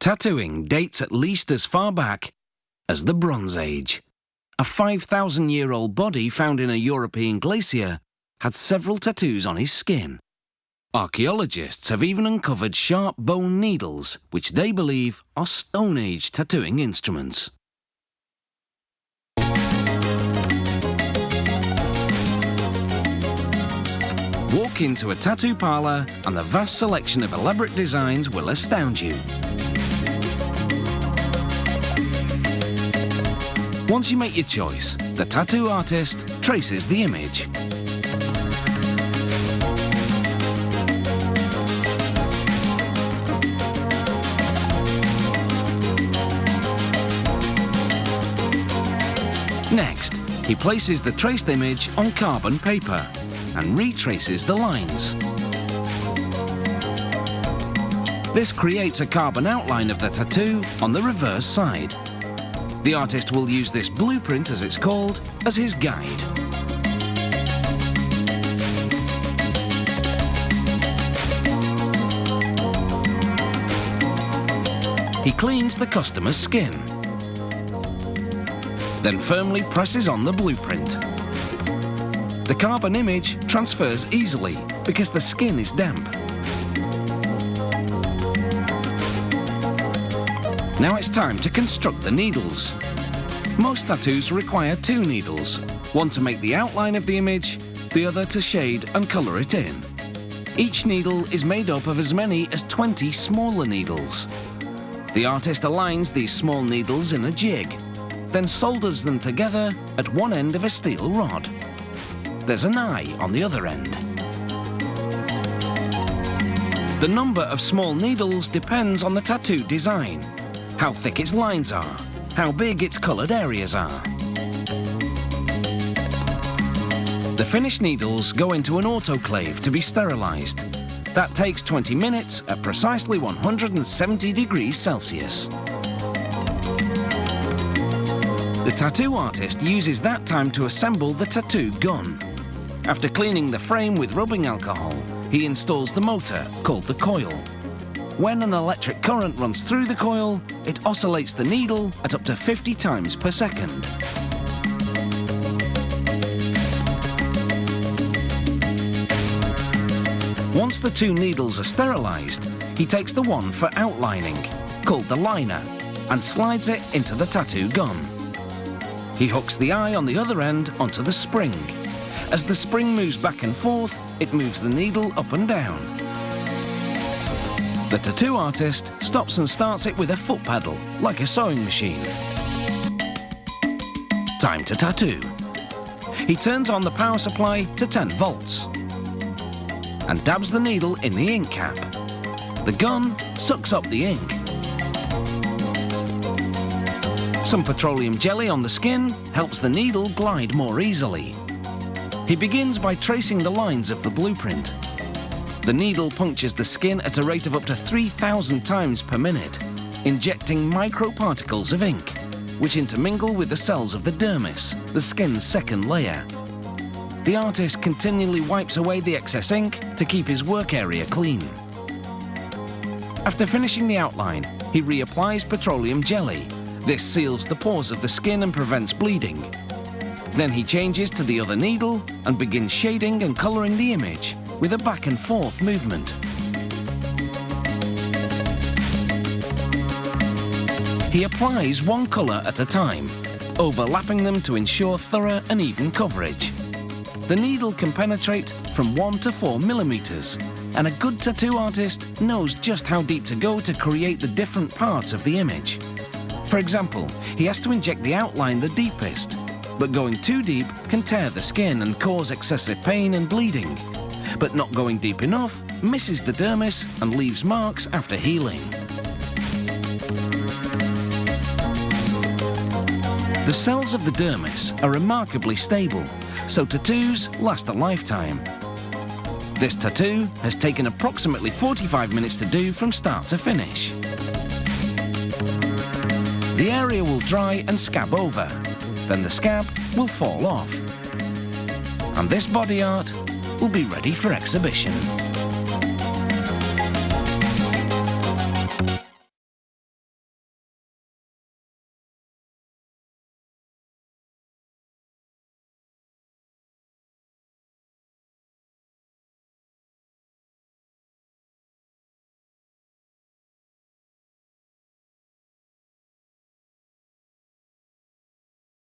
Tattooing dates at least as far back as the Bronze Age. A 5,000-year-old body found in a European glacier had several tattoos on his skin. Archaeologists have even uncovered sharp bone needles, which they believe are Stone Age tattooing instruments. Walk into a tattoo parlour and the vast selection of elaborate designs will astound you. Once you make your choice, the tattoo artist traces the image. Next, he places the traced image on carbon paper and retraces the lines. This creates a carbon outline of the tattoo on the reverse side. The artist will use this blueprint, as it's called, as his guide. He cleans the customer's skin, then firmly presses on the blueprint. The carbon image transfers easily because the skin is damp. Now it's time to construct the needles. Most tattoos require 2 needles, one to make the outline of the image, the other to shade and colour it in. Each needle is made up of as many as 20 smaller needles. The artist aligns these small needles in a jig, then solders them together at one end of a steel rod. There's an eye on the other end. The number of small needles depends on the tattoo design, how thick its lines are, how big its coloured areas are. The finished needles go into an autoclave to be sterilised. That takes 20 minutes at precisely 170 degrees Celsius. The tattoo artist uses that time to assemble the tattoo gun. After cleaning the frame with rubbing alcohol, he installs the motor, called the coil. When an electric current runs through the coil, it oscillates the needle at up to 50 times per second. Once the 2 needles are sterilised, he takes the one for outlining, called the liner, and slides it into the tattoo gun. He hooks the eye on the other end onto the spring. As the spring moves back and forth, it moves the needle up and down. The tattoo artist stops and starts it with a foot pedal, like a sewing machine. Time to tattoo. He turns on the power supply to 10 volts and dabs the needle in the ink cap. The gun sucks up the ink. Some petroleum jelly on the skin helps the needle glide more easily. He begins by tracing the lines of the blueprint. The needle punctures the skin at a rate of up to 3,000 times per minute, injecting microparticles of ink, which intermingle with the cells of the dermis, the skin's second layer. The artist continually wipes away the excess ink to keep his work area clean. After finishing the outline, he reapplies petroleum jelly. This seals the pores of the skin and prevents bleeding. Then he changes to the other needle and begins shading and colouring the image with a back and forth movement. He applies one colour at a time, overlapping them to ensure thorough and even coverage. The needle can penetrate from 1 to 4 millimetres, and a good tattoo artist knows just how deep to go to create the different parts of the image. For example, he has to inject the outline the deepest, but going too deep can tear the skin and cause excessive pain and bleeding. But not going deep enough misses the dermis and leaves marks after healing. The cells of the dermis are remarkably stable, so tattoos last a lifetime. This tattoo has taken approximately 45 minutes to do from start to finish. The area will dry and scab over, then the scab will fall off. And this body art will be ready for exhibition.